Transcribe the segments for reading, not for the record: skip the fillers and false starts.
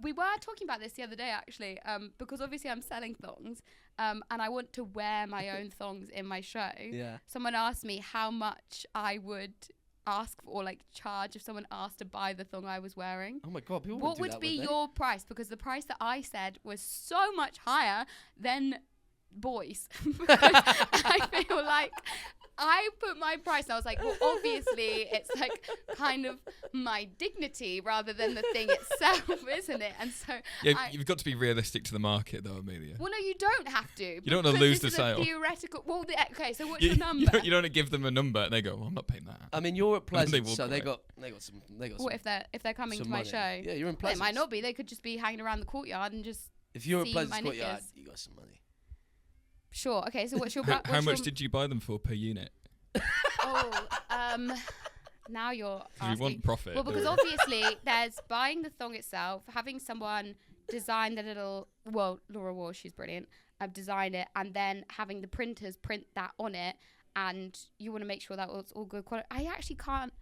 we were talking about this the other day, actually, because obviously I'm selling thongs, and I want to wear my own thongs in my show. Yeah. Someone asked me how much I would ask for, or like charge if someone asked to buy the thong I was wearing. Oh my God, people What would would be your price? Because the price that I said was so much higher than boys. Because I feel like I put my price and I was like, well, obviously it's like kind of my dignity rather than the thing itself, isn't it? And so you've got to be realistic to the market, though, Amelia. Well, no, you don't have to. You don't want to lose the sale. Theoretical. Well, okay. So what's your number? You don't want to give them a number and they go, well, I'm not paying that. I mean, you're at Pleasant, so they got some. What if they're coming to my show? Yeah, you're in Well, Pleasant. it might not be. They could just be hanging around the courtyard and just. If you're at see Pleasant my Courtyard, knickers. you got some money. Sure. Okay. So what's your? How much did you buy them for per unit? Now you're You asking. want profit. Well, because obviously there's buying the thong itself, having someone design the little. Well, Laura Wall, she's brilliant. I've designed it, and then having the printers print that on it, and you want to make sure that it's all good quality. I actually can't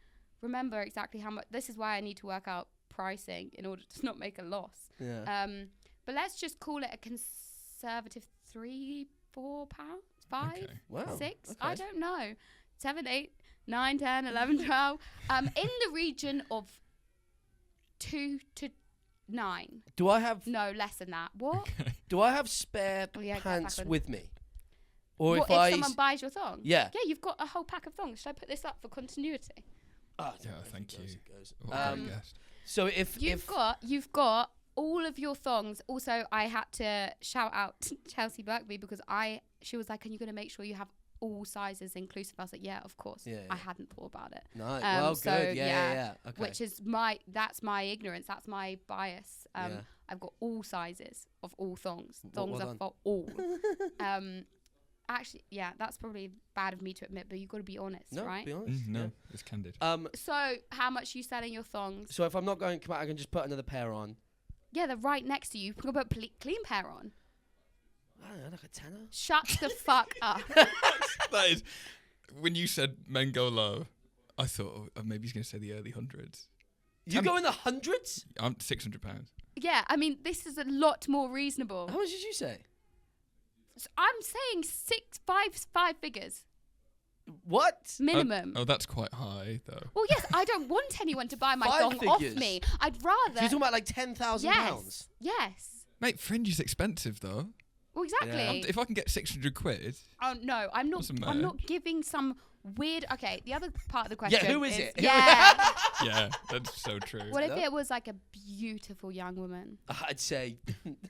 remember exactly how much. This is why I need to work out pricing in order to not make a loss. Yeah. But let's just call it a conservative £3-4, 5, Okay. Wow. 6. Okay. I don't know. 7, 8, 9, 10, 11, 12. In the region of 2 to 9. Do I have? No, less than that. What? Do I have spare Oh, yeah, get pants back on. with me? Or What, if someone buys your thong? Yeah. Yeah, you've got a whole pack of thongs. Should I put this up for continuity? Oh, Yeah, thank you. It goes. What a great guest. So if You've got all of your thongs. Also, I had to shout out to Chelsea Berkby because she was like, "Are you going to make sure you have all sizes inclusive?" I was like, "Yeah, of course." Yeah, I yeah. hadn't thought about it. Nice. Well, so, good. Yeah. Okay. Which is that's my ignorance. That's my bias. Yeah. I've got all sizes of all thongs. Well Thongs are done. for all. Actually, yeah, that's probably bad of me to admit, but you've got to be honest, no, right? be honest. No, yeah. it's candid. So, how much are you selling your thongs? So if I'm not going to come out, I can just put another pair on. Yeah, they're right next to you. You can put a clean pair on. I don't know, like a tenner. Shut the fuck up. That is, when you said men go low, I thought maybe he's going to say the early hundreds. You go in the hundreds? I'm £600. Yeah, I mean, this is a lot more reasonable. How much did you say? So I'm saying five figures What? minimum. Oh, that's quite high, though. Well, yes, I don't want anyone to buy my 5 thong off figures? me. I'd rather. So you're talking about like £10,000? Yes. Yes. Mate, Fringe is expensive, though. Well, exactly. Yeah. If I can get 600 quid... Oh no, I'm not. Doesn't I'm matter. not giving some weird. Okay, the other part of the question. Yeah, who is it? Yeah. Yeah, that's so true. What if No? it was like a beautiful young woman? I'd say.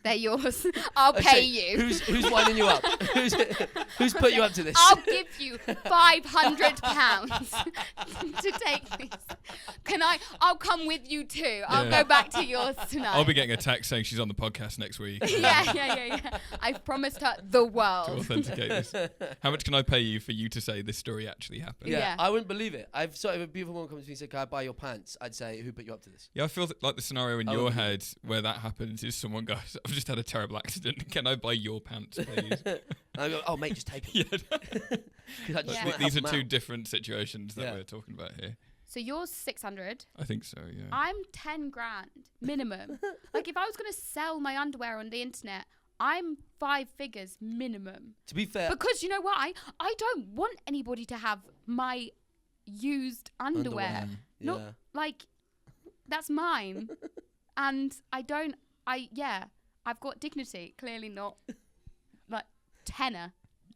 They're yours. I'll I'd pay say, you. Who's winding you up? Who's put you up to this? I'll give you £500 to take these. I'll come with you too. I'll Yeah. go back to yours tonight. I'll be getting a text saying she's on the podcast next week yeah. I've promised her the to world. authenticate this. How much can I pay you for you to say this story actually happened? Yeah. I wouldn't believe it. I've sort of a beautiful woman comes to me and said, "Can I buy your pants?" I'd say, "Who put you up to this?" Yeah, I feel like the scenario in I your would- head where that happens is someone goes, I've just had a terrible accident. Can I buy your pants, please? And I go, "Oh, mate, just take them." Yeah. 'Cause I just Yeah. wanna These are help 'em two out. different situations that Yeah. we're talking about here. So yours 600. I think so, yeah. I'm 10 grand minimum. Like if I was gonna sell my underwear on the internet, I'm 5 figures minimum. To be fair, Because you know why? I don't want anybody to have my used underwear. Not yeah. like that's mine. And I've got dignity. Clearly not like tenner.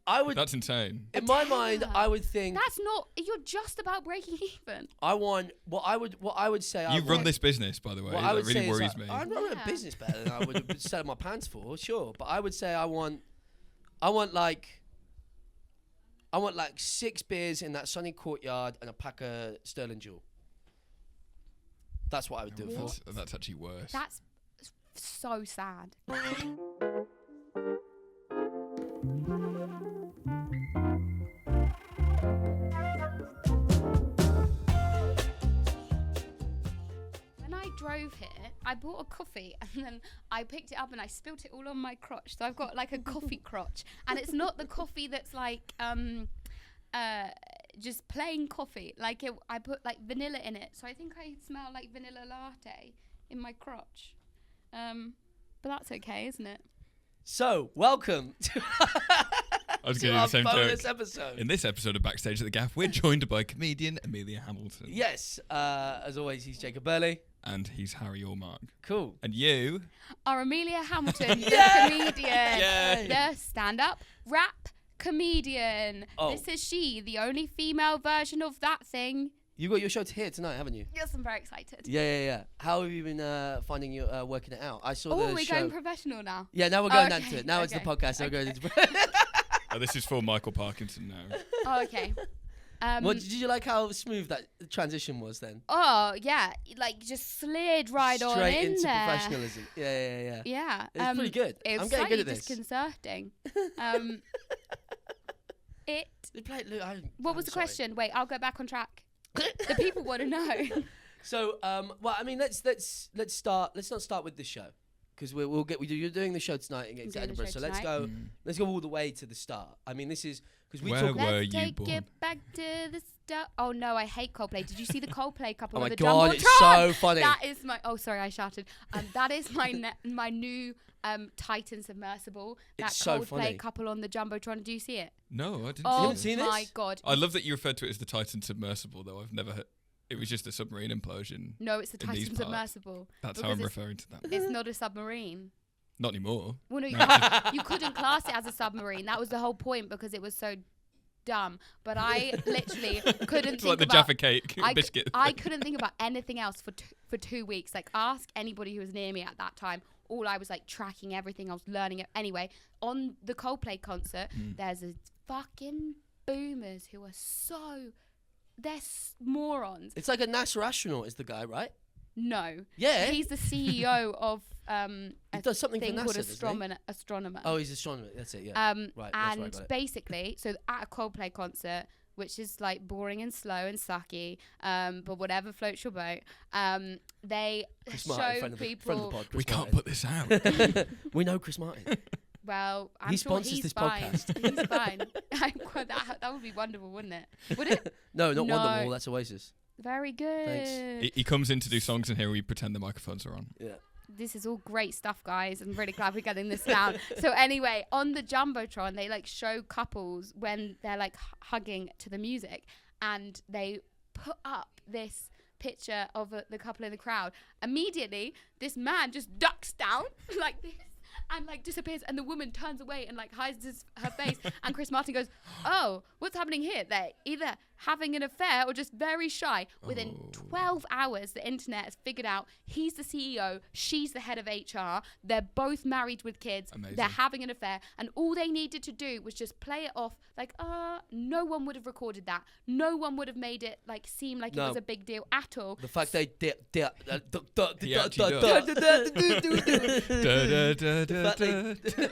I would. That's insane. In my mind, tenner. I would think That's not. You're just about breaking even. I want what I would say. I You run want- this business, by the way. What I That would really say is worries like, me. I'm not running Yeah. a business better than I would have selling my pants for, sure. But I would say I want like 6 beers in that sunny courtyard and a pack of Sterling Jewel. That's what I would do it for. That's actually worse. That's so sad. When I drove here, I bought a coffee and then I picked it up and I spilt it all on my crotch. So I've got like a coffee crotch, and it's not the coffee that's like just plain coffee. Like I put like vanilla in it, so I think I smell like vanilla latte in my crotch. But that's okay, isn't it? So, welcome to, I was to going to our do the same bonus joke. episode. In this episode of Backstage at the Gaffe, we're joined by comedian Amelia Hamilton. Yes, as always, he's Jacob Burley. And he's Harry Allmark. Cool. And you Are Amelia Hamilton, the Yeah! comedian, Yay! the stand-up rap comedian. Oh. This is she, the only female version of that thing. You got your show to here tonight, haven't you? Yes, I'm very excited. Yeah. How have you been finding you working it out? I saw Oh, the we're show. going professional now. Yeah, now we're going Okay, into it. Now it's the okay, podcast. Now we're okay. going into this is for Michael Parkinson now. Oh, okay. Did you like how smooth that transition was then? Oh, yeah. Like, just slid right on Straight in into there. professionalism. Yeah. Yeah. It's pretty good. It was I'm getting good slightly at this. disconcerting. They play it- What I'm was the sorry. question? Wait, I'll go back on track. The people want to know. So, well, I mean, let's start. Let's not start with the show because you're doing the show tonight against I'm doing the Edinburgh. show So tonight. let's go all the way to the start. I mean, this is because we Where talk. were Let's you take born? it back to the start. Oh no, I hate Coldplay. Did you see the Coldplay couple Oh on my the god, Jumbotron? it's so funny. That is my. Oh, sorry, I shouted. That is my new Titan submersible. That It's so Coldplay funny. couple on the Jumbotron. Do you see it? No, I didn't Oh haven't see seen it. this? my god. I love that you referred to it as the Titan submersible, though. I've never heard. It was just a submarine implosion. No, it's the in these Titan parts. submersible. That's how Because I'm it's- referring to that. It's not a submarine. Not anymore. Well, no, you couldn't class it as a submarine. That was the whole point because it was so dumb. But I literally couldn't It's think like the about. Jaffa cake I, biscuit. I couldn't think about anything else for 2 weeks. Like, ask anybody who was near me at that time. All I was like tracking everything. I was learning it. Anyway, on the Coldplay concert, there's a fucking boomers who are they're morons. It's like a NASA astronaut is the guy, right? No. Yeah. He's the CEO of He does something for thing NASA, called doesn't he? astronomer. Oh, he's an astronomer. That's it. Yeah. Right, that's right, And got it. basically, so at a Coldplay concert, which is like boring and slow and sucky, but whatever floats your boat, they Chris Martin, show friend of the people. pod. We Chris can't Martin. put this out. We know Chris Martin. Well, I'm He sure sponsors he's this fine. podcast. He's fine. that would be wonderful, wouldn't it? Would it? No, not No. Wonderwall. That's Oasis. Very good. He comes in to do songs, and here we pretend the microphones are on. Yeah. This is all great stuff, guys. I'm really glad we're getting this down. So anyway, on the Jumbotron, they like show couples when they're like hugging to the music, and they put up this picture of the couple in the crowd. Immediately, this man just ducks down like this and like disappears, and the woman turns away and like hides her face. And Chris Martin goes, "Oh, what's happening here? They're either having an affair or just very shy." Within 12 hours, the internet has figured out he's the CEO, she's the head of HR. They're both married with kids. Amazing. They're having an affair, and all they needed to do was just play it off like, no one would have recorded that. No one would have made it like seem like it No. was a big deal at all. The fact they He actually does. Da, da, da, da, But da.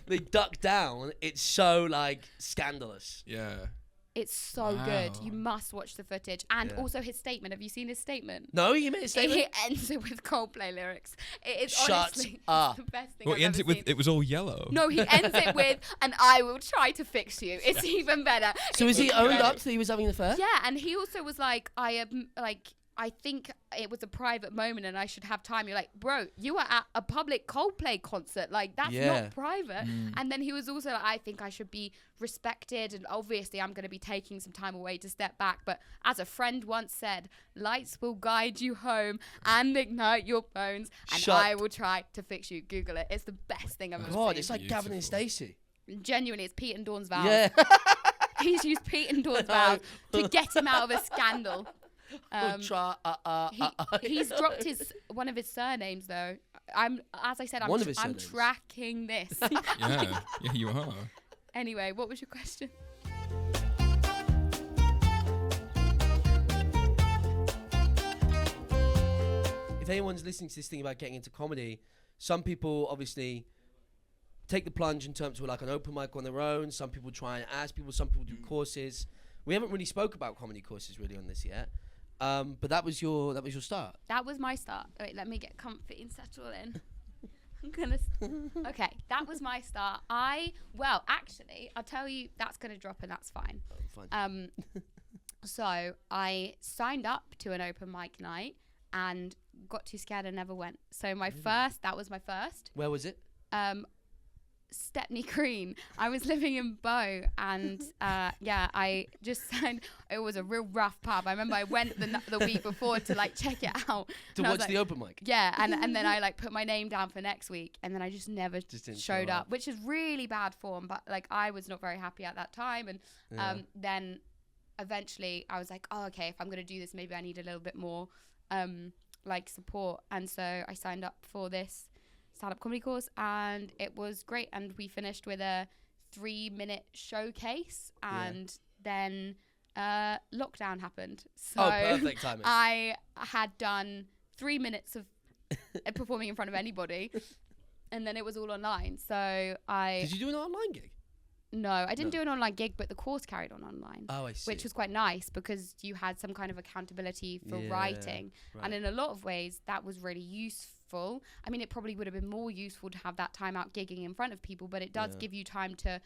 they duck down. It's so like scandalous. Yeah. It's so good. Wow. You must watch the footage. And Yeah. also his statement. Have you seen his statement? No, you made a statement. It ends it with Coldplay lyrics. It is Shut honestly up. the best thing Well, I've he ends ever it with seen. "It was all yellow." No, he ends it with, "And I will try to fix you." It's even better. So is he It's owned incredible. up that he was having an affair? Yeah, and he also was like, I think it was a private moment and I should have time. You're like, bro, you are at a public Coldplay concert. Like, that's Yeah. not private. And then he was also like, I think I should be respected. And obviously, I'm going to be taking some time away to step back. But as a friend once said, lights will guide you home and ignite your bones. And Shut- I will try to fix you. Google it. It's the best thing I've ever God, seen. it's like Gavin and Beautiful. Stacey. Genuinely, it's Pete and Dawn's vows. Yeah. He's used Pete and Dawn's vows to get him out of a scandal. He's dropped one of his surnames though. As I said, One of his I'm surnames. tracking this. Yeah, you are. Anyway, what was your question? If anyone's listening to this thing about getting into comedy, some people obviously take the plunge in terms of like an open mic on their own. Some people try and ask people. Some people do courses. We haven't really spoke about comedy courses really on this yet. But that was your start. That was my start. Wait, let me get comfy and settle in. I'm gonna. Okay, that was my start. Actually, I'll tell you that's gonna drop and that's fine. Fine. So I signed up to an open mic night and got too scared and never went. So that was my first. Where was it? Stepney Green. I was living in Bow, and I just said it was a real rough pub. I remember I went the week before to like check it out To watch the open mic. Yeah, and then I like put my name down for next week, and then I just never showed up, which is really bad form. But like I was not very happy at that time, and then eventually I was like, oh, okay, if I'm gonna do this, maybe I need a little bit more like support, and so I signed up for this stand-up comedy course, and it was great. And we finished with a 3-minute showcase, and then lockdown happened. So perfect timing. I had done 3 minutes of performing in front of anybody, and then it was all online. So Did you do an online gig? No, I didn't do an online gig, but the course carried on online. Oh, I see. Which was quite nice because you had some kind of accountability for writing. Right. And in a lot of ways, that was really useful. I mean, it probably would have been more useful to have that time out gigging in front of people, but it does give you time to,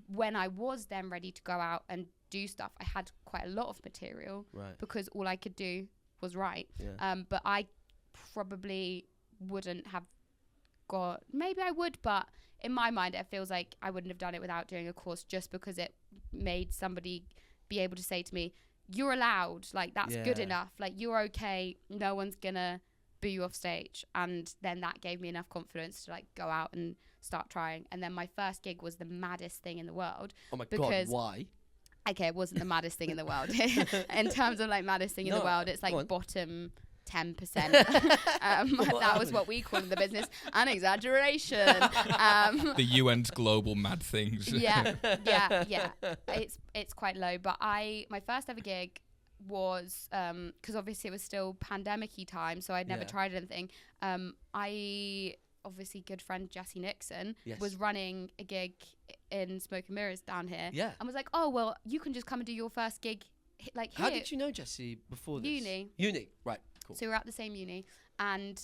when I was then ready to go out and do stuff, I had quite a lot of material because all I could do was write. Yeah. But I probably wouldn't have got, maybe I would, but in my mind, it feels like I wouldn't have done it without doing a course, just because it made somebody be able to say to me, you're allowed, like, that's good enough. Like, you're okay. No one's going to boo you off stage. And then that gave me enough confidence to, like, go out and start trying. And then my first gig was the maddest thing in the world. Oh, my God, why? Okay, it wasn't the maddest thing in the world. In terms of, like, maddest thing in the world, it's, like, bottom 10%. That was what we call in the business an exaggeration. The UN's global mad things. yeah. It's quite low. But my first ever gig was because obviously it was still pandemic-y time, so I'd never tried anything. I obviously good friend Jessie Nixon was running a gig in Smoke and Mirrors down here, and was like, oh well, you can just come and do your first gig like here. How did you know Jessie before this? Uni, right. Cool. So we were at the same uni, and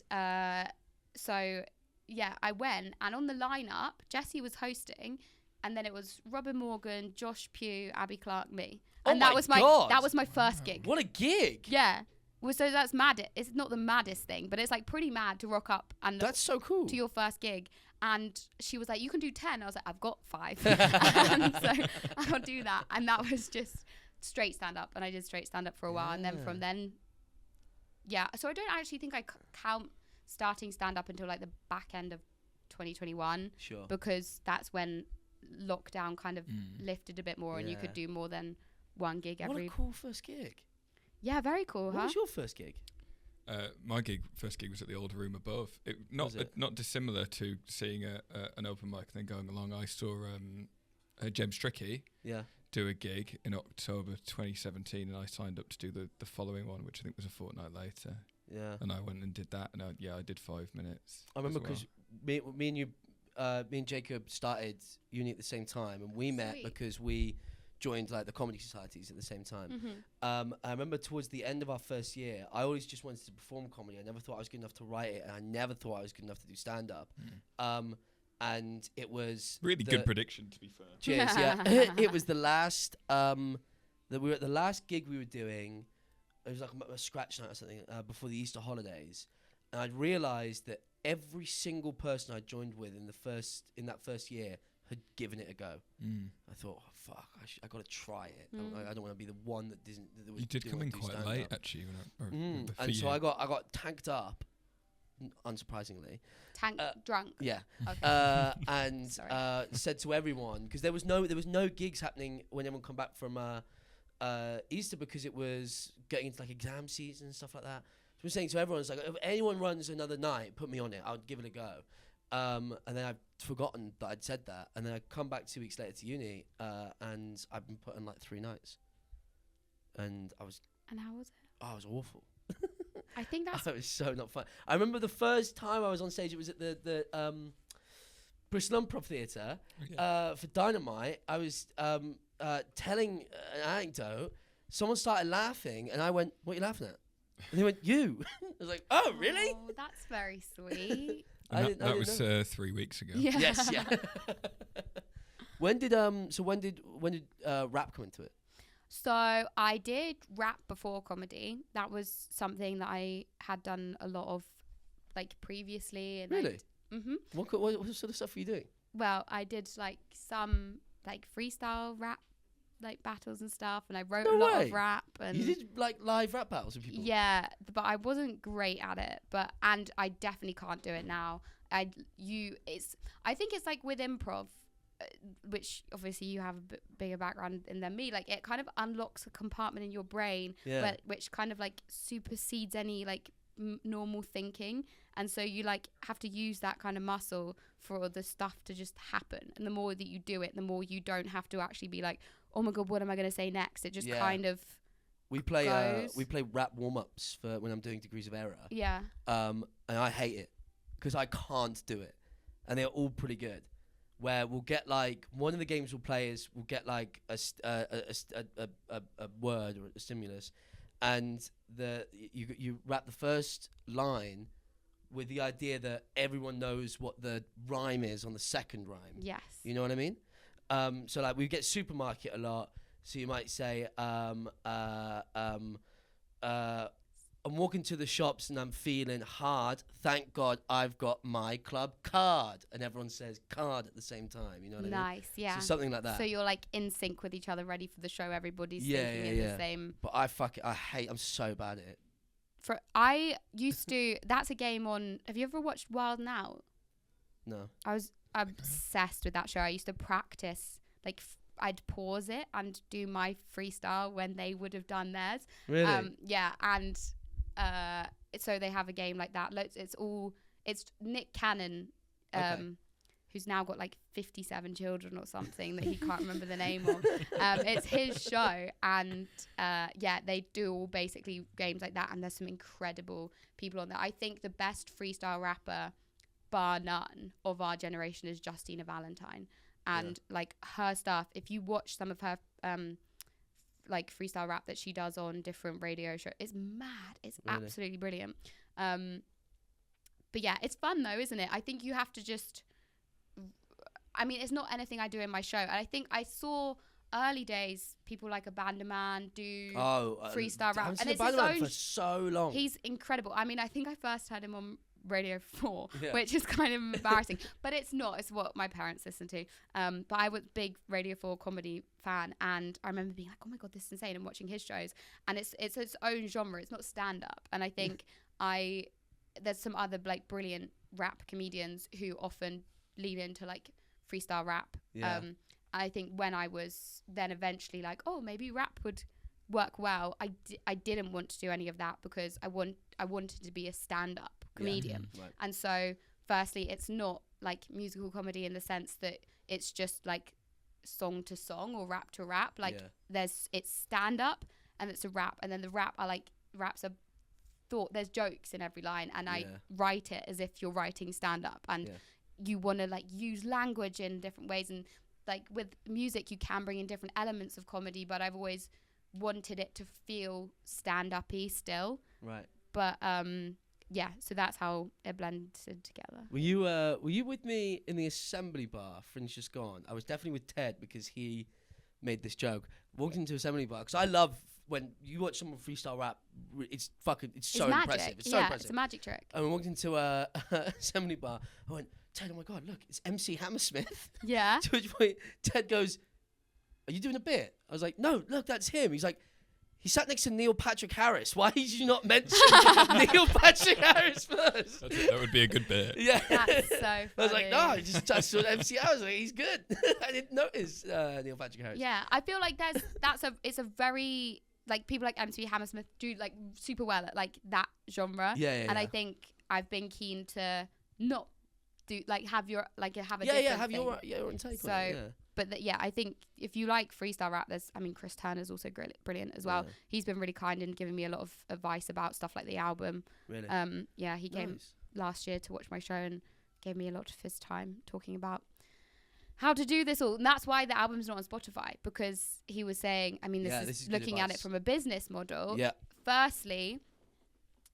so I went, and on the lineup, Jessie was hosting, and then it was Robin Morgan, Josh Pugh, Abby Clark, me, and that was my first gig. What a gig! Yeah, well, so that's mad. It's not the maddest thing, but it's like pretty mad to rock up and that's so cool to your first gig. And she was like, "You can do 10." I was like, "I've got 5," and so I'll do that. And that was just straight stand up, and I did straight stand up for a while, and then from then. Yeah, so I don't actually think I count starting stand-up until like the back end of 2021. Sure. Because that's when lockdown kind of lifted a bit more, and you could do more than one gig every... What a cool first gig. Yeah, very cool, What was your first gig? My first gig was at the Old Room Above. Not dissimilar to seeing an open mic then going along. I saw James Tricky do a gig in October 2017, and I signed up to do the following one, which I think was a fortnight later. Yeah. And I went and did that, and I did 5 minutes. I remember because me and Jacob started uni at the same time, and we met because we joined like the comedy societies at the same time. Mm-hmm. I remember towards the end of our first year, I always just wanted to perform comedy. I never thought I was good enough to write it, and I never thought I was good enough to do stand-up. And it was really good prediction, to be fair. Cheers. Yeah, it was the last. That we were at the last gig we were doing. It was like a scratch night or something before the Easter holidays, and I'd realised that every single person I joined with in that first year had given it a go. I thought, oh, fuck, I got to try it. I don't want to be the one that doesn't. You did come in quite late, actually. And so I got tanked up. Unsurprisingly, drunk. Yeah, okay. And said to everyone, because there was no gigs happening when everyone come back from Easter, because it was getting into like exam season and stuff like that. So I'm saying to everyone, it's like, if anyone runs another night, put me on it. I'll give it a go. And then I've forgotten that I'd said that, and then I come back 2 weeks later to uni, and I've been put on like 3 nights, and I was. And how was it? Oh, it was awful. I think that's... It was so not fun. I remember the first time I was on stage, it was at the Bristol Improv Theatre for Dynamite. I was telling an anecdote. Someone started laughing, and I went, "What are you laughing at?" And they went, "You." I was like, "Oh, really?" Oh, that's very sweet. That was 3 weeks ago. Yeah. Yes, yeah. When did rap come into it? So I did rap before comedy. That was something that I had done a lot of, like, previously. And really? Mm-hmm. What sort of stuff are you doing? Well, I did like some like freestyle rap, like battles and stuff, and I wrote a lot of rap. And you did like live rap battles with people? Yeah, but I wasn't great at it. And I definitely can't do it now. I think it's like with improv, which obviously you have a bigger background in than me. Like, it kind of unlocks a compartment in your brain, which kind of like supersedes any like normal thinking, and so you like have to use that kind of muscle for the stuff to just happen. And the more that you do it, the more you don't have to actually be like, oh my god, what am I going to say next? It just kind of we play rap warm-ups for when I'm doing Degrees of Error. Yeah. And I hate it because I can't do it, and they're all pretty good. Where we'll get like one of the games we'll play is we'll get like a word or a stimulus, and you rap the first line with the idea that everyone knows what the rhyme is on the second rhyme. Yes. You know what I mean? So like we get supermarket a lot. So you might say, I'm walking to the shops and I'm feeling hard. Thank God I've got my club card. And everyone says card at the same time. You know what I mean? Nice, yeah. So something like that. So you're like in sync with each other, ready for the show. Everybody's thinking in the same. But I'm so bad at it. I used to, that's a game on, have you ever watched Wild 'N Out? No. I was obsessed with that show. I used to practice, like, I'd pause it and do my freestyle when they would have done theirs. Really? Yeah, and so they have a game like that. It's Nick Cannon, who's now got like 57 children or something that he can't remember the name of. It's his show, and they do all basically games like that, and there's some incredible people on there. I think the best freestyle rapper, bar none, of our generation is Justina Valentine. And like her stuff, if you watch some of her like freestyle rap that she does on different radio shows, it's mad. It's really? Absolutely brilliant. But yeah, it's fun though, isn't it? I think you have to just, I mean, it's not anything I do in my show. And I think I saw early days people like Abandon Man do freestyle rap. And it's his own for so long. He's incredible. I mean, I think I first heard him on Radio 4, which is kind of embarrassing, but it's not. It's what my parents listen to. But I was a big Radio 4 comedy fan, and I remember being like, oh my god, this is insane, and watching his shows. And it's its own genre. It's not stand-up. And I think there's some other like brilliant rap comedians who often lean into like freestyle rap. I think when I was then eventually like, oh, maybe rap would work well, I didn't want to do any of that because I wanted to be a stand-up comedian. Right. And so firstly, it's not like musical comedy in the sense that it's just like song to song or rap to rap. Like it's stand-up and it's a rap, and then the rap are like raps are thought, there's jokes in every line, and I write it as if you're writing stand-up, and you want to like use language in different ways, and like with music you can bring in different elements of comedy, but I've always wanted it to feel stand-up-y still. Right. But so that's how it blended together. Were you with me in the Assembly Bar, Fringe Just Gone? I was definitely with Ted because he made this joke. Walked into Assembly Bar because I love when you watch someone freestyle rap. It's so magic. Impressive. It's so impressive. It's a magic trick. And we walked into a Assembly Bar. I went, Ted, oh my god, look, it's MC Hammersmith. Yeah. To which point Ted goes, are you doing a bit? I was like, no, look, that's him. He's like, he sat next to Neil Patrick Harris. Why did you not mention Neil Patrick Harris first? That would be a good bit. Yeah. That's so funny. I was like, no, I just saw MC Harris. Like, he's good. I didn't notice Neil Patrick Harris. Yeah, I feel like it's a very, like, people like MC Hammersmith do like super well at like that genre. And I think I've been keen to not do like have your like have a different have thing. your own take so, on it. But I think if you like freestyle rap, Chris Turner's also brilliant as well. He's been really kind and giving me a lot of advice about stuff like the album. Really? He came last year to watch my show and gave me a lot of his time talking about how to do this all. And that's why the album's not on Spotify, because he was saying, I mean, this is looking at it from a business model. Yeah. Firstly,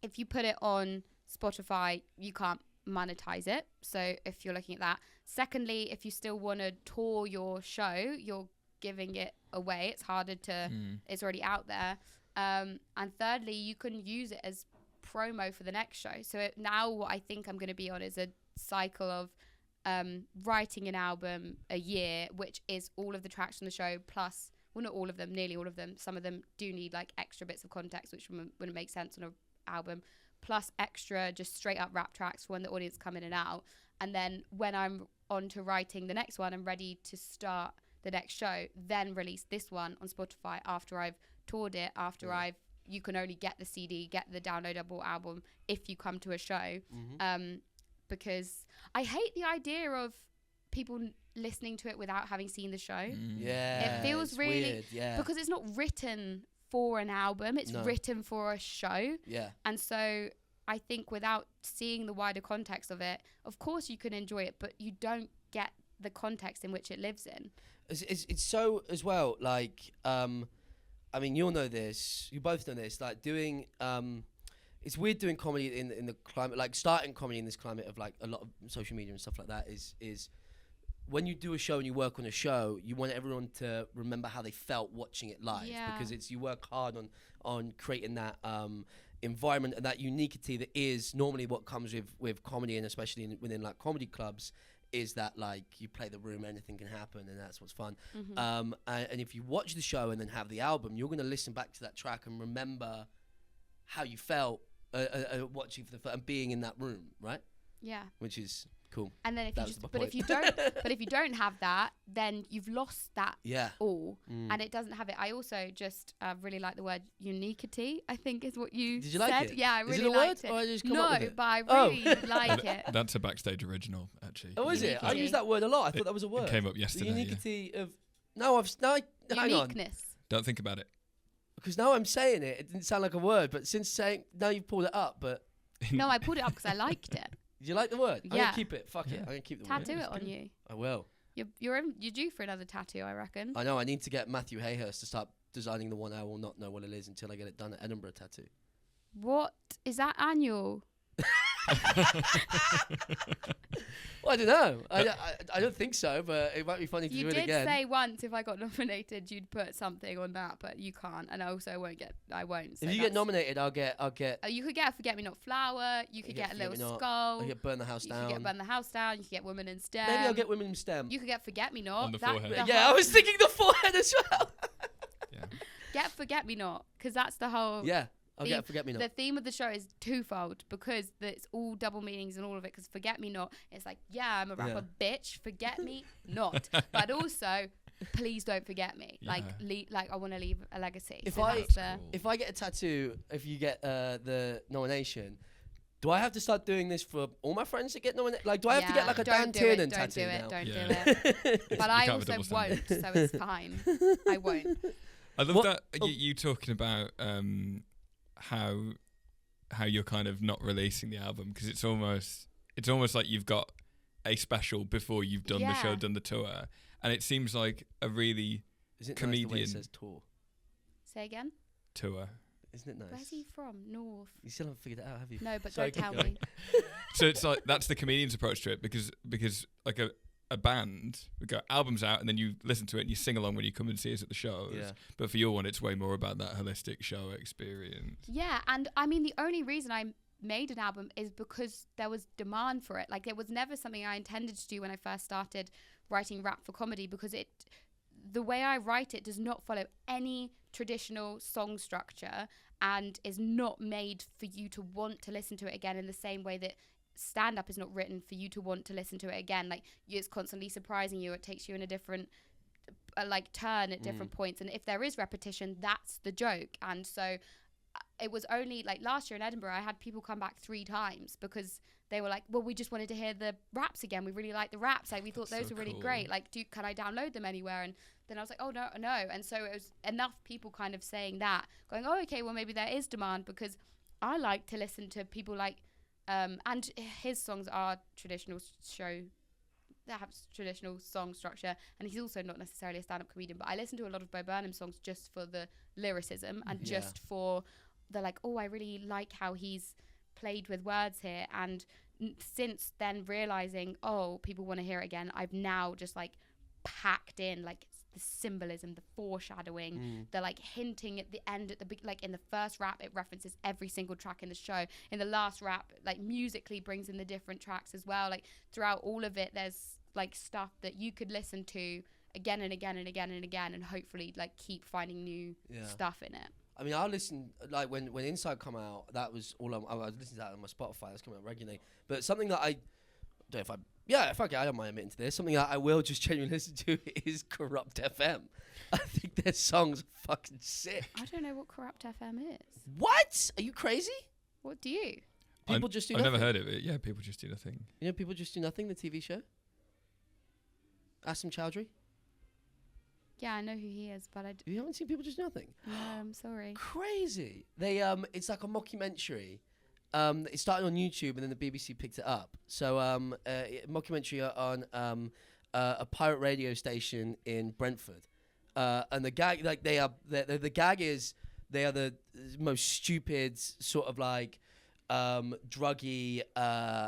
if you put it on Spotify, you can't monetize it, so if you're looking at that. Secondly, if you still want to tour your show, you're giving it away. It's harder to, it's already out there. And thirdly, you can use it as promo for the next show. So now what I think I'm going to be on is a cycle of writing an album a year, which is all of the tracks on the show plus, well, not all of them, nearly all of them. Some of them do need like extra bits of context, which wouldn't make sense on an album, plus extra just straight up rap tracks for when the audience come in and out. And then when I'm on to writing the next one and ready to start the next show, then release this one on Spotify after I've toured it, after you can only get the CD, get the downloadable album if you come to a show. Because I hate the idea of people listening to it without having seen the show. Yeah, it feels really weird, because it's not written for an album, it's written for a show. And so I think without seeing the wider context of it, of course you can enjoy it, but you don't get the context in which it lives in. It's so as well, like I mean, you'll know this, you both know this, like doing it's weird doing comedy in the climate, like starting comedy in this climate of like a lot of social media and stuff like that is when you do a show and you work on a show, you want everyone to remember how they felt watching it live, because you work hard on creating that environment and that uniquity that is normally what comes with comedy, and especially within like comedy clubs, is that like you play the room, anything can happen, and that's what's fun. And if you watch the show and then have the album, you're going to listen back to that track and remember how you felt watching for and being in that room, right? Yeah. Which is cool. And then if you don't have that, then you've lost that all, and it doesn't have it. I also just really like the word uniquity, I think is what you said. Did you like it? Yeah, I really liked it. Or I just come no, up with it? But I really like it. That's a Backstage original, actually. Oh, is it? I use that word a lot. I thought that was a word. It came up yesterday. The uniquity of... Uniqueness. On. Don't think about it. Because now I'm saying it didn't sound like a word, but now you've pulled it up, but... No, I pulled it up because I liked it. Did you like the word? Yeah. I'm going to keep it. Fuck it. I'm going to keep the word. Tattoo it on you. I will. You're due for another tattoo, I reckon. I know. I need to get Matthew Hayhurst to start designing the one. I will not know what it is until I get it done at Edinburgh Tattoo. What? Is that annual? Well, I don't know. I don't think so, but it might be funny to do it again. You did say once if I got nominated, you'd put something on that, but you can't, and I also won't. So if you get nominated, I'll get. You could get a Forget-Me-Not flower. You could get a little skull. I get Burn the House Down. You could get Burn the House Down. You could get Women in STEM. Maybe I'll get Women in STEM. You could get Forget-Me-Not on the forehead. Yeah, I was thinking the forehead as well. Get Forget-Me-Not, because that's the whole. Yeah. I'll get Forget-Me-Not. The theme of the show is twofold because it's all double meanings and all of it. Because Forget-Me-Not, it's like, yeah, I'm a rapper, bitch. Forget-Me-Not, but also, please don't forget me. Yeah. Like I want to leave a legacy. If I get a tattoo, if you get the nomination, do I have to start doing this for all my friends that get nominated? Like, do I have to get like a Dan Tiernan tattoo now? Don't do it. But I also won't, so it's fine. I won't. I love that you talking about. How you're kind of not releasing the album, because it's almost like you've got a special before you've done the show, done the tour, and it seems like a really comedian. Nice the way it says tour? Say again. Tour. Isn't it nice? Where's he from? North. You still haven't figured it out, have you? No, but don't tell me. So it's like that's the comedian's approach to it, because like a band, we go albums out and then you listen to it and you sing along when you come and see us at the shows. Yeah. But for your one, it's way more about that holistic show experience. Yeah, and I mean the only reason I made an album is because there was demand for it. Like it was never something I intended to do when I first started writing rap for comedy, because the way I write it does not follow any traditional song structure and is not made for you to want to listen to it again in the same way that stand-up is not written for you to want to listen to it again. Like it's constantly surprising you. It takes you in a different turn at different points, and if there is repetition, that's the joke. And so it was only like last year in Edinburgh I had people come back 3 times because they were like, well, we just wanted to hear the raps again, we really like the raps, like we thought those were really great, like can I download them anywhere? And then I was like, oh no. And so it was enough people kind of saying that, going, oh okay, well maybe there is demand, because I like to listen to people like and his songs are traditional that have traditional song structure, and he's also not necessarily a stand-up comedian, but I listen to a lot of Bo Burnham songs just for the lyricism and just for the like, oh, I really like how he's played with words here. And since then realizing, oh, people want to hear it again, I've now just like packed in like the symbolism, the foreshadowing, the like hinting at the end, like in the first rap, it references every single track in the show. In the last rap, like musically brings in the different tracks as well. Like throughout all of it, there's like stuff that you could listen to again and again and again and again, and hopefully like keep finding new stuff in it. I mean, I listen, like when Inside come out, that was all I was listening to that on my Spotify. That's coming out regularly. But something that I don't know if I don't mind admitting to this, something that I will just genuinely listen to is Kurupt FM. I think their songs are fucking sick. I don't know what Kurupt FM is. What? Are you crazy? What do you? People just do I've nothing. never heard of it. Yeah, People Just Do Nothing. You know People Just Do Nothing, the TV show? Asim Chowdhury? Yeah, I know who he is, but You haven't seen People Just Do Nothing? No, I'm sorry. Crazy. They it's like a mockumentary. It started on YouTube and then the BBC picked it up. So a mockumentary on a pirate radio station in Brentford. And the gag, like the gag is they are the most stupid sort of like druggy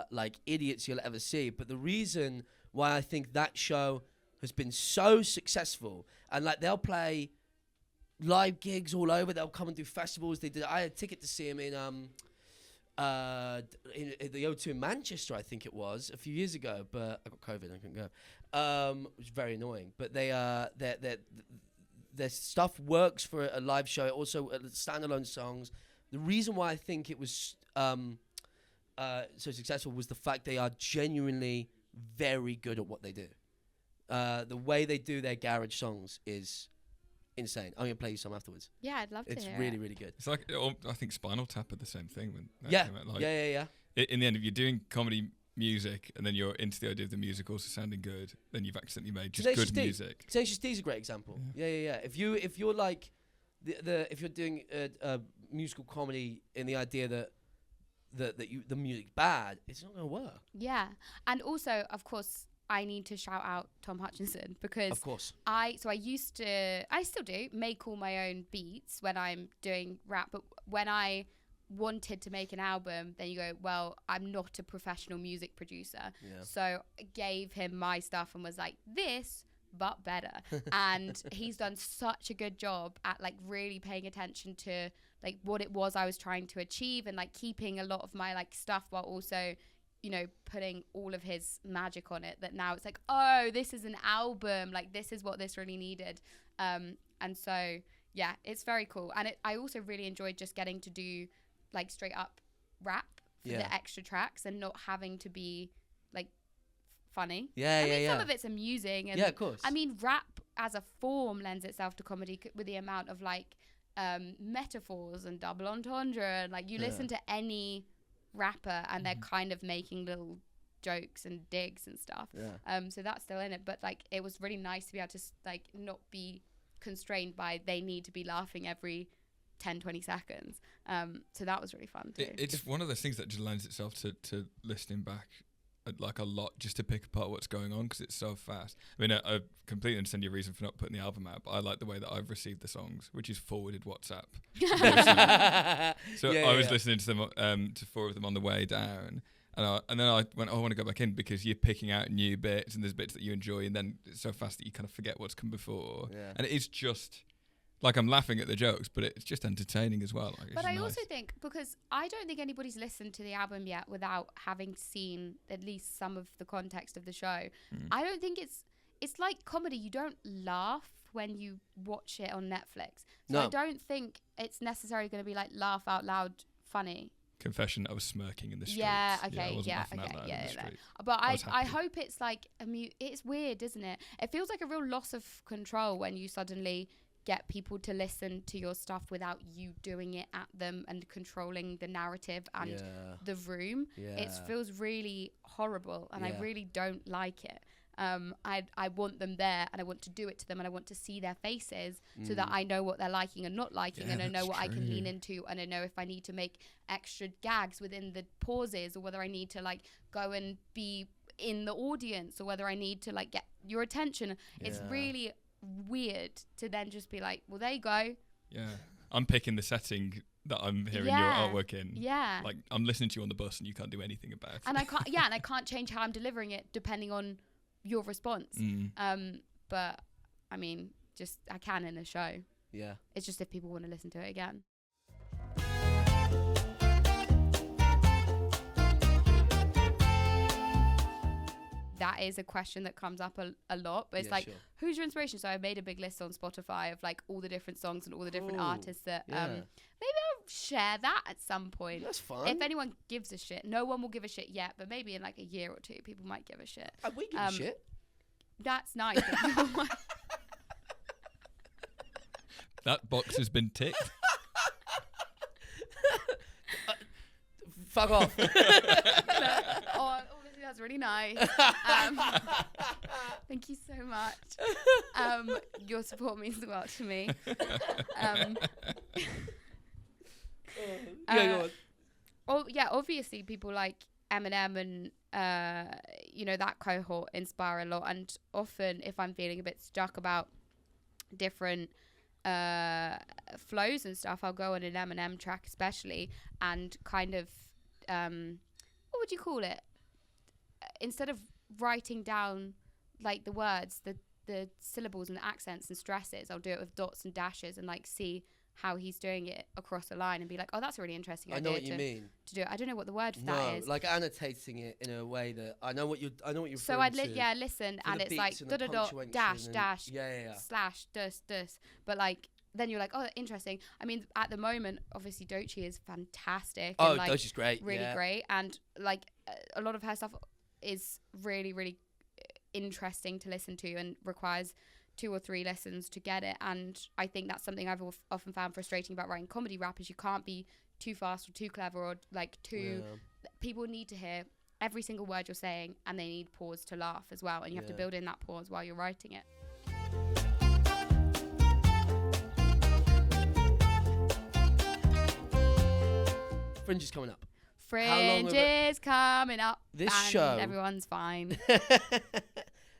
like idiots you'll ever see. But the reason why I think that show has been so successful, and like they'll play live gigs all over. They'll come and do festivals. I had a ticket to see them in the O2 in Manchester, I think it was, a few years ago. But I got COVID, I couldn't go. It was very annoying. But their stuff works for a live show. Also, standalone songs. The reason why I think it was so successful was the fact they are genuinely very good at what they do. The way they do their garage songs is insane. I'm gonna play you some afterwards. Yeah, I'd love to. It's hear really, it. really good. It's like I think Spinal Tap are the same thing. When that came out. Like, yeah. In the end, if you're doing comedy music and then you're into the idea of the music also sounding good, then you've accidentally made just good music. Teases is a great example. Yeah. If you're like if you're doing a musical comedy in the idea that the music's bad, it's not gonna work. Yeah, and also, of course, I need to shout out Tom Hutchinson because of course I still do make all my own beats when I'm doing rap, but when I wanted to make an album, then you go, well, I'm not a professional music producer, so I gave him my stuff and was like, this but better. And he's done such a good job at like really paying attention to like what it was I was trying to achieve, and like keeping a lot of my like stuff while also, you know, putting all of his magic on it, that now it's like, oh, this is an album, like this is what this really needed. And so yeah, it's very cool. And I also really enjoyed just getting to do like straight up rap for the extra tracks and not having to be like funny. I mean, some of it's amusing, and of course. I mean, rap as a form lends itself to comedy with the amount of like metaphors and double entendre, and like you listen to any rapper and they're kind of making little jokes and digs and stuff. So that's still in it, but like it was really nice to be able to like not be constrained by they need to be laughing every 10-20 seconds. So that was really fun too. It's one of those things that just lends itself to listening back like a lot, just to pick apart what's going on, because it's so fast. I mean, I completely understand your reason for not putting the album out, but I like the way that I've received the songs, which is forwarded WhatsApp. So I was listening to them to 4 of them on the way down, and then I went, I want to go back in, because you're picking out new bits and there's bits that you enjoy, and then it's so fast that you kind of forget what's come before. And it is just like, I'm laughing at the jokes, but it's just entertaining as well. Like, but I also think, because I don't think anybody's listened to the album yet without having seen at least some of the context of the show. I don't think it's like comedy. You don't laugh when you watch it on Netflix. So I don't think it's necessarily going to be like laugh out loud funny. Confession, I was smirking in the streets. Yeah, okay, But I hope it's like it's weird, isn't it? It feels like a real loss of control when you suddenly get people to listen to your stuff without you doing it at them and controlling the narrative and the room. It feels really horrible, and I really don't like it. I want them there, and I want to do it to them, and I want to see their faces so that I know what they're liking and not liking, and I know what I can lean into, and I know if I need to make extra gags within the pauses, or whether I need to like go and be in the audience, or whether I need to like get your attention. It's really weird to then just be like, well, there you go. I'm picking the setting that I'm hearing your artwork in. Like, I'm listening to you on the bus and you can't do anything about it. And I can't and I can't change how I'm delivering it depending on your response. But I mean, just I can in the show. Yeah. It's just if people want to listen to it again. That is a question that comes up a lot, but it's who's your inspiration? So I made a big list on Spotify of like all the different songs and all the different artists that maybe I'll share that at some point. That's fun. If anyone gives a shit, no one will give a shit yet, but maybe in like a year or two, people might give a shit. We give a shit. That's nice. That box has been ticked. Fuck off. Honestly, that's really nice. Thank you so much. Your support means the world to me. Go on. Obviously people like Eminem and that cohort inspire a lot, and often if I'm feeling a bit stuck about different flows and stuff, I'll go on an Eminem track especially and kind of what would you call it, instead of writing down like the words, the syllables and the accents and stresses, I'll do it with dots and dashes and like see how he's doing it across the line and be like, oh, that's a really interesting idea. I know what you mean. To do it. I don't know what the word for that is. Like annotating it in a way that I know what you're. So I'd listen, and it's like dash slash dus. But like then you're like, oh, interesting. I mean, at the moment, obviously Doechii is fantastic. Oh, and, like, Doechii's great. Really great, and like a lot of her stuff is really, really interesting to listen to and requires 2 or 3 lessons to get it. And I think that's something I've often found frustrating about writing comedy rap, is you can't be too fast or too clever or like too people need to hear every single word you're saying, and they need pause to laugh as well, and you have to build in that pause while you're writing it. Fringe is coming up. Fringe is coming up. This show, everyone's fine.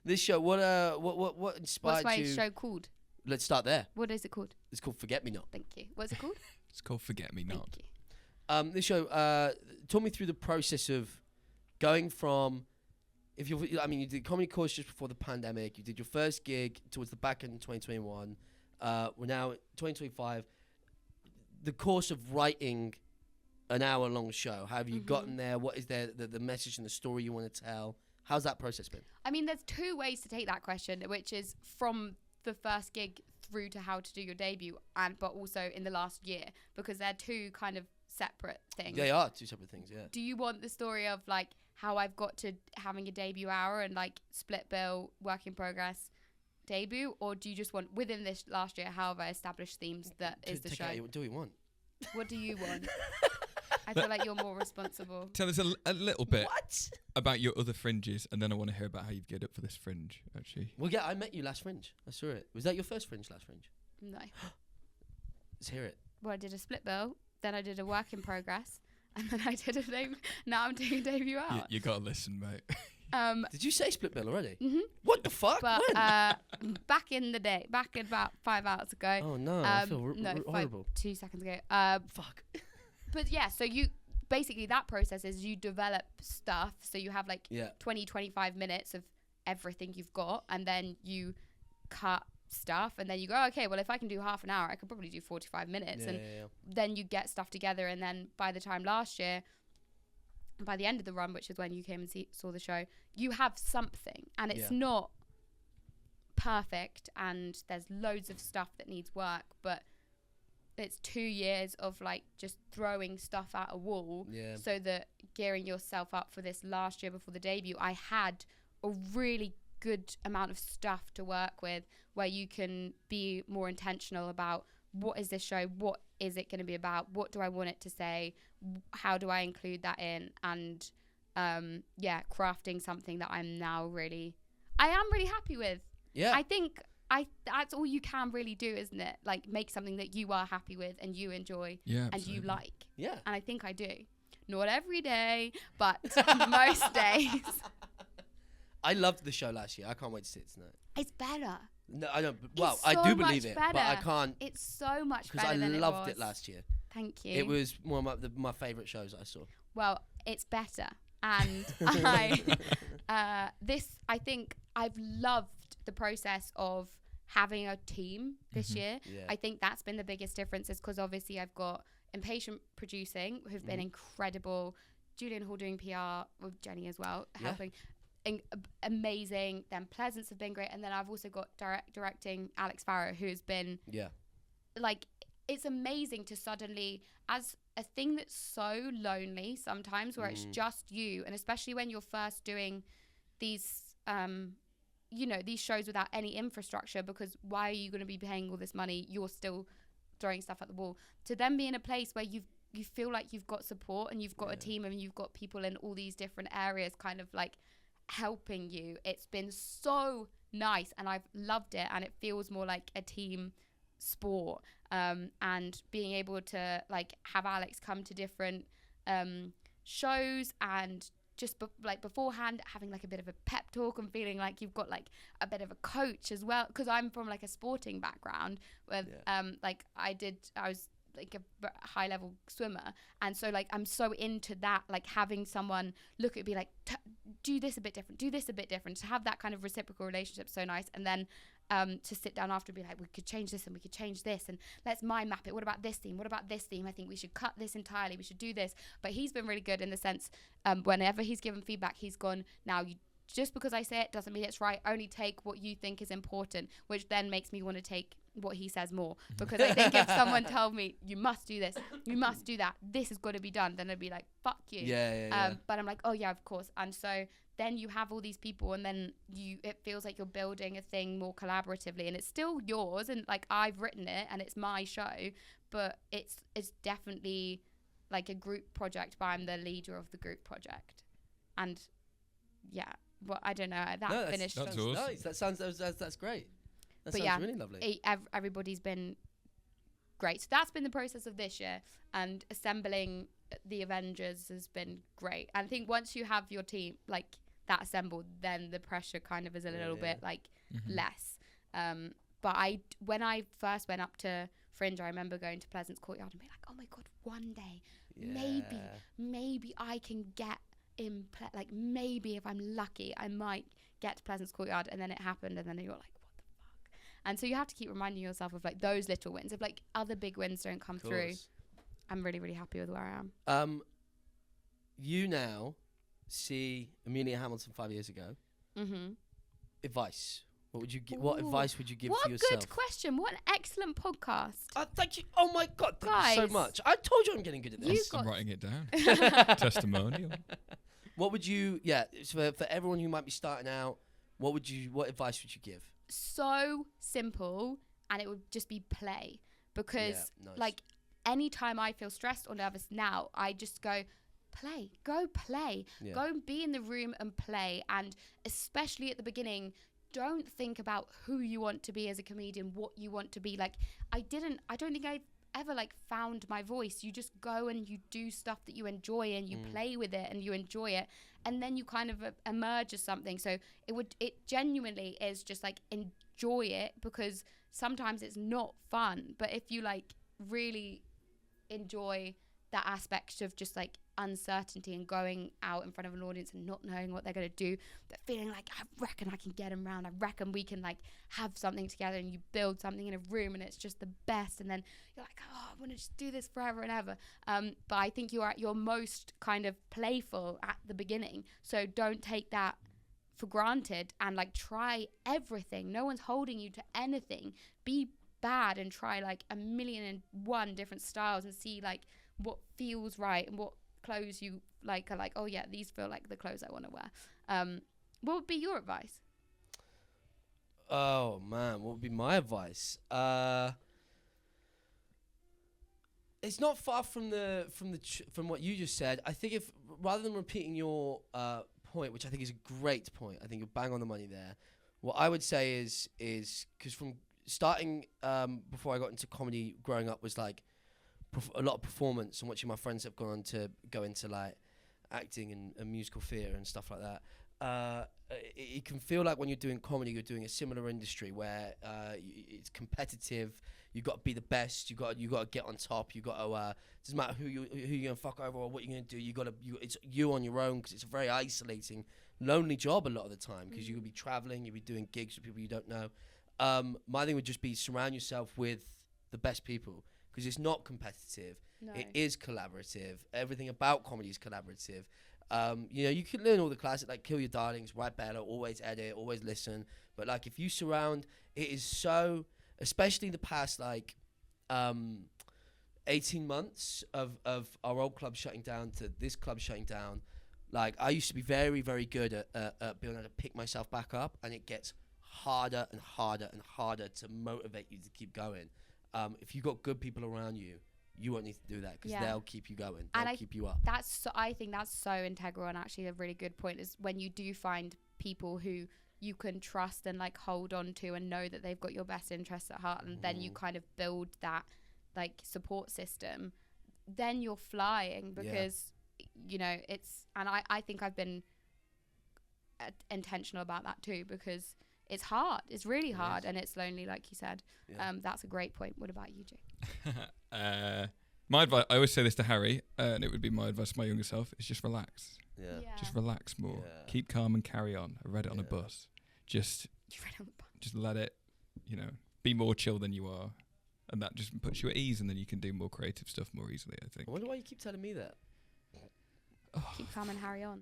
This show, what inspired you? What's my show called? Let's start there. What is it called? It's called Forget Me Not. Thank you. What's it called? It's called Forget Me Not. Thank you. This show, talk me through the process of going from, you did comedy course just before the pandemic. You did your first gig towards the back end of 2021. We're now 2025. The course of writing an hour-long show. How have you gotten there? What is the message and the story you want to tell? How's that process been? I mean, there's 2 ways to take that question, which is from the first gig through to how to do your debut, but also in the last year, because they're 2 kind of separate things. They are 2 separate things, yeah. Do you want the story of like how I've got to having a debut hour and like split bill, work in progress, debut, or do you just want within this last year how have I established themes that is the show? What do we want? What do you want? I feel like you're more responsible. Tell us a little bit about your other fringes, and then I want to hear about how you've geared up for this fringe, actually. Well, yeah, I met you last fringe. I saw it. Was that your first fringe, last fringe? No. Let's hear it. Well, I did a split bill, then I did a work in progress, and then I did a debut. Now I'm doing a debut out. You got to listen, mate. Did you say split bill already? Mm-hmm. What the fuck? But when? back in the day, back in about 5 hours ago. Oh no, I feel horrible. 2 seconds ago. Fuck. But yeah, so you basically that process is you develop stuff. So you have like 20-25 minutes of everything you've got, and then you cut stuff, and then you go, okay, well, if I can do half an hour, I could probably do 45 minutes. Then you get stuff together, and then by the time last year, by the end of the run, which is when you came and saw the show, you have something, and it's not perfect, and there's loads of stuff that needs work, but it's 2 years of like just throwing stuff at a wall, so that gearing yourself up for this last year before the debut, I had a really good amount of stuff to work with, where you can be more intentional about what is this show, what is it going to be about, what do I want it to say, how do I include that in, and crafting something that I am really happy with. I think that's all you can really do, isn't it? Like, make something that you are happy with and you enjoy and you like. And I think I do. Not every day, but most days. I loved the show last year. I can't wait to see it tonight. It's better. No, I don't. Well, I do believe it, but I can't. It's so much better because than I loved it last year. Thank you. It was one of my favourite shows I saw. Well, it's better, and I think I've loved the process of having a team this year. Yeah. I think that's been the biggest difference, is because obviously I've got Impatient producing, who've been incredible. Julian Hall doing PR with Jenny as well, helping. Amazing. Then Pleasance have been great. And then I've also got directing Alex Farrow, who's been like, it's amazing to suddenly, as a thing that's so lonely sometimes, where it's just you, and especially when you're first doing these these shows without any infrastructure, because why are you going to be paying all this money? You're still throwing stuff at the wall. To then be in a place where you feel like you've got support and you've got a team and you've got people in all these different areas kind of like helping you. It's been so nice and I've loved it, and it feels more like a team sport, and being able to like have Alex come to different shows, and just beforehand having like a bit of a pep talk and feeling like you've got like a bit of a coach as well, because I'm from like a sporting background with I was like a high level swimmer, and so like I'm so into that, like having someone look at me like do this a bit different, to have that kind of reciprocal relationship, so nice. And then to sit down after and be like, we could change this and we could change this, and let's mind map it. What about this theme? I think we should cut this entirely. We should do this. But he's been really good in the sense, whenever he's given feedback, he's gone, now you, just because I say it doesn't mean it's right. Only take what you think is important, which then makes me want to take what he says more. Because I think if someone told me, you must do this, you must do that, this has got to be done, then I'd be like, fuck you. But I'm like, oh yeah, of course. And so then you have all these people, and then it feels like you're building a thing more collaboratively, and it's still yours, and like I've written it and it's my show, but it's definitely like a group project, but I'm the leader of the group project. And yeah, well, I don't know, finished. That's awesome. Nice. That's great. That but sounds really lovely. Everybody's been great. So that's been the process of this year, and assembling the Avengers has been great. And I think once you have your team like that assembled, then the pressure kind of is a little bit like less. But when I first went up to Fringe, I remember going to Pleasance Courtyard and being like, oh my god, one day maybe I can get in like maybe if I'm lucky I might get to Pleasance Courtyard. And then it happened, and then you're like, what the fuck? And so you have to keep reminding yourself of like those little wins. If like other big wins don't come through, I'm really, really happy with where I am. You now see Amelia Hamilton 5 years ago. Advice. What would you give? What advice would you give to yourself? What a good question. What an excellent podcast. Thank you. Oh my god, thank you so much. I told you I'm getting good at this. I'm writing it down. Testimonial. What would you? Yeah, for everyone who might be starting out, what advice would you give? So simple, and it would just be play, because like anytime I feel stressed or nervous now, I just go play. Go and be in the room and play. And especially at the beginning, don't think about who you want to be as a comedian, what you want to be. Like I don't think I've ever like found my voice. You just go and you do stuff that you enjoy, and you play with it and you enjoy it, and then you kind of emerge as something. So it genuinely is just like enjoy it, because sometimes it's not fun, but if you like really enjoy that aspect of just like uncertainty and going out in front of an audience and not knowing what they're going to do, but feeling like I reckon I can get them round, I reckon we can like have something together, and you build something in a room and it's just the best, and then you're like, oh, I want to just do this forever and ever. But I think you're at your most kind of playful at the beginning, so don't take that for granted, and like try everything. No one's holding you to anything. Be bad and try like 1,000,001 different styles and see like what feels right and what clothes you like are like, oh yeah, these feel like the clothes I want to wear. What would be your advice? Oh man, what would be my advice? It's not far from from what you just said. I think if rather than repeating your point, which I think is a great point, I think you're bang on the money there. What I would say is because from starting before I got into comedy, growing up was like a lot of performance, and watching my friends have gone on to go into like acting and musical theatre and stuff like that. It can feel like when you're doing comedy, you're doing a similar industry where it's competitive. You got to be the best. You got to get on top. You got to doesn't matter who you're gonna fuck over or what you're gonna do. It's you on your own, because it's a very isolating, lonely job a lot of the time, because you'll be traveling, you'll be doing gigs with people you don't know. my thing would just be surround yourself with the best people, because it's not competitive. No. It is collaborative. Everything about comedy is collaborative. You know, you can learn all the classics like Kill Your Darlings, Write Better, Always Edit, Always Listen. But like if you surround, it is so, especially the past like 18 months of our old club shutting down to this club shutting down. Like I used to be very, very good at being able to pick myself back up, and it gets harder and harder and harder to motivate you to keep going. If you've got good people around you, you won't need to do that, because they'll keep you going. They'll keep you up. I think that's so integral, and actually a really good point is when you do find people who you can trust and like hold on to and know that they've got your best interests at heart, and then you kind of build that like support system, then you're flying, because you know it's, and I think I've been intentional about that too, because it's hard. It's really hard, and it's lonely, like you said. That's a great point. What about you, Jake? My advice, I always say this to Harry, and it would be my advice to my younger self, is just relax. Just relax more. Keep calm and carry on. I read it on a bus. Just let it, you know, be more chill than you are, and that just puts you at ease, and then you can do more creative stuff more easily, I think. I wonder why you keep telling me that. Keep calm and carry on.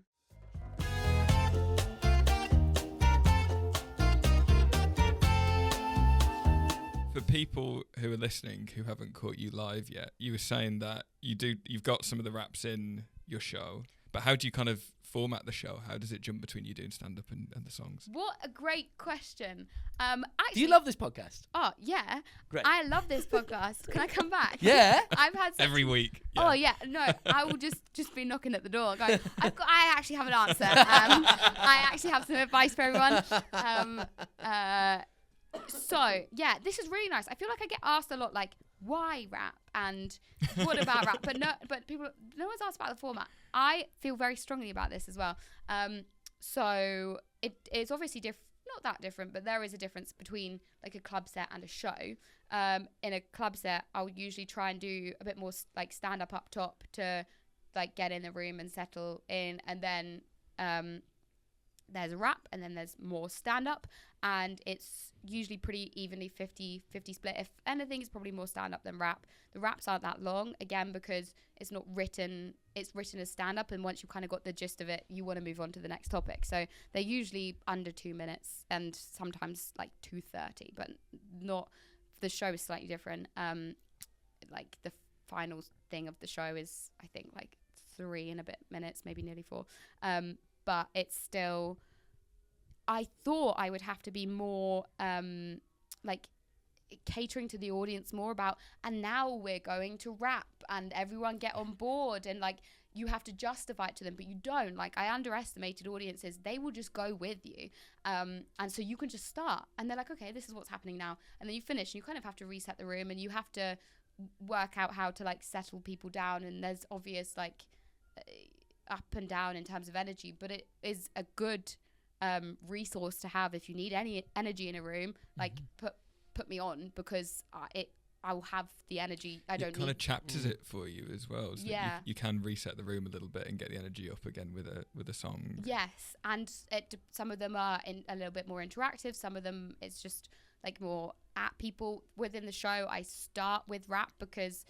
For people who are listening who haven't caught you live yet, you were saying that you've got some of the raps in your show, but how do you kind of format the show? How does it jump between you doing stand-up and the songs? What a great question. Actually, do you love this podcast? Oh, yeah. Great. I love this podcast. Can I come back? Yeah. I've had every week. Yeah. Oh, yeah. No, I will just be knocking at the door going, I actually have an answer. I actually have some advice for everyone. So, yeah, this is really nice. I feel like I get asked a lot, like, why rap and what about rap? But no one's asked about the format. I feel very strongly about this as well. So it's obviously not that different, but there is a difference between like a club set and a show. In a club set, I'll usually try and do a bit more like stand up top to like get in the room and settle in, and then there's a rap, and then there's more stand-up, and it's usually pretty evenly 50-50 split. If anything, it's probably more stand-up than rap. The raps aren't that long, again, because it's written as stand-up, and once you've kind of got the gist of it, you want to move on to the next topic. So they're usually under 2 minutes, and sometimes like 2:30, but not, the show is slightly different. Like the final thing of the show is, I think, like 3 and a bit minutes, maybe nearly 4. But it's still, I thought I would have to be more like catering to the audience more about, and now we're going to rap and everyone get on board, and like you have to justify it to them, but you don't. Like I underestimated audiences. They will just go with you. And so you can just start and they're like, okay, this is what's happening now. And then you finish and you kind of have to reset the room, and you have to work out how to like settle people down. And there's obvious like up and down in terms of energy, but it is a good resource to have if you need any energy in a room. Like put me on, because I will have the energy. I don't need. It kind of chapters it for you as well. So yeah, you can reset the room a little bit and get the energy up again with a song. Yes, and some of them are a little bit more interactive. Some of them it's just like more at people within the show. I start with rap because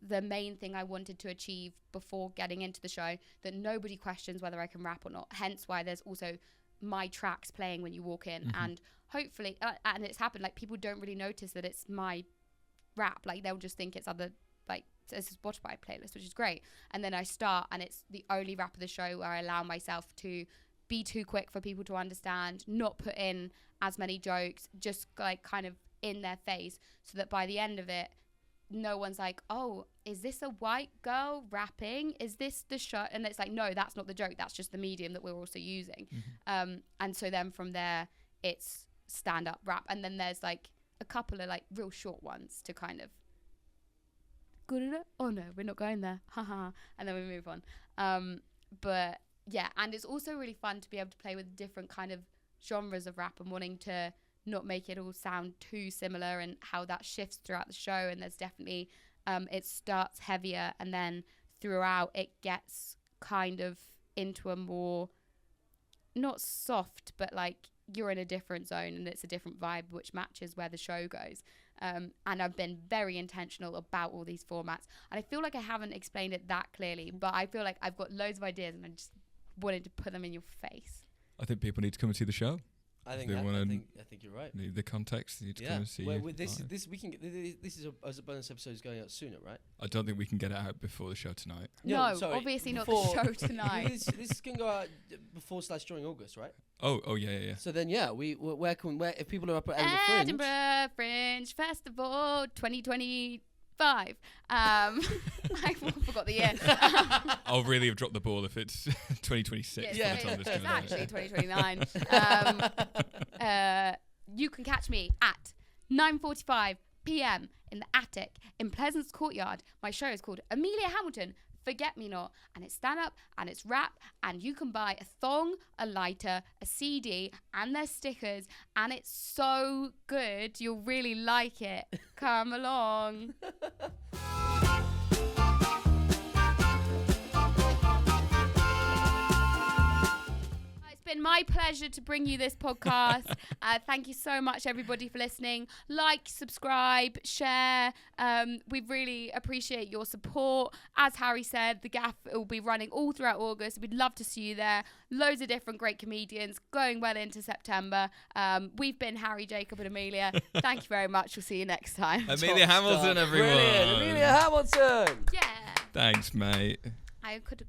the main thing I wanted to achieve before getting into the show, that nobody questions whether I can rap or not. Hence why there's also my tracks playing when you walk in, and hopefully, and it's happened, like people don't really notice that it's my rap. Like they'll just think it's other, like it's a Spotify playlist, which is great. And then I start, and it's the only rap of the show where I allow myself to be too quick for people to understand, not put in as many jokes, just like kind of in their face, so that by the end of it, no one's like, oh, is this a white girl rapping? Is this the show? And it's like, no, that's not the joke. That's just the medium that we're also using. And so then from there, it's stand-up rap. And then there's like a couple of like real short ones to kind of, oh no, we're not going there. Haha. And then we move on. But yeah, and it's also really fun to be able to play with different kind of genres of rap, and wanting to not make it all sound too similar, and how that shifts throughout the show. And there's definitely it starts heavier, and then throughout it gets kind of into a more, not soft, but like you're in a different zone and it's a different vibe, which matches where the show goes. And I've been very intentional about all these formats. And I feel like I haven't explained it that clearly, but I feel like I've got loads of ideas and I just wanted to put them in your face. I think people need to come and see the show. I think you're right. Need the context. They need to come and see. This is as a bonus episode is going out sooner, right? I don't think we can get it out before the show tonight. No, obviously not the show tonight. this can go out before/during August, right? Oh yeah. So then where if people are up at Edinburgh Fringe Festival 2025. I forgot the year. I'll really have dropped the ball if it's 2026. Yes, it's actually 2029. You can catch me at 9:45 p.m. in the Attic in Pleasance Courtyard. My show is called Amelia Hamilton, Forget Me Not, and it's stand-up and it's rap, and you can buy a thong, a lighter, a CD, and their stickers, and it's so good. You'll really like it. Come along. It's been my pleasure to bring you this podcast. Thank you so much, everybody, for listening. Like, subscribe, share. We really appreciate your support. As Harry said, the Gaffe will be running all throughout August. We'd love to see you there. Loads of different great comedians going well into September. We've been Harry, Jacob, and Amelia. Thank you very much. We'll see you next time. Amelia Hamilton, everyone. Brilliant. Amelia Hamilton. Yeah. Thanks, mate. I could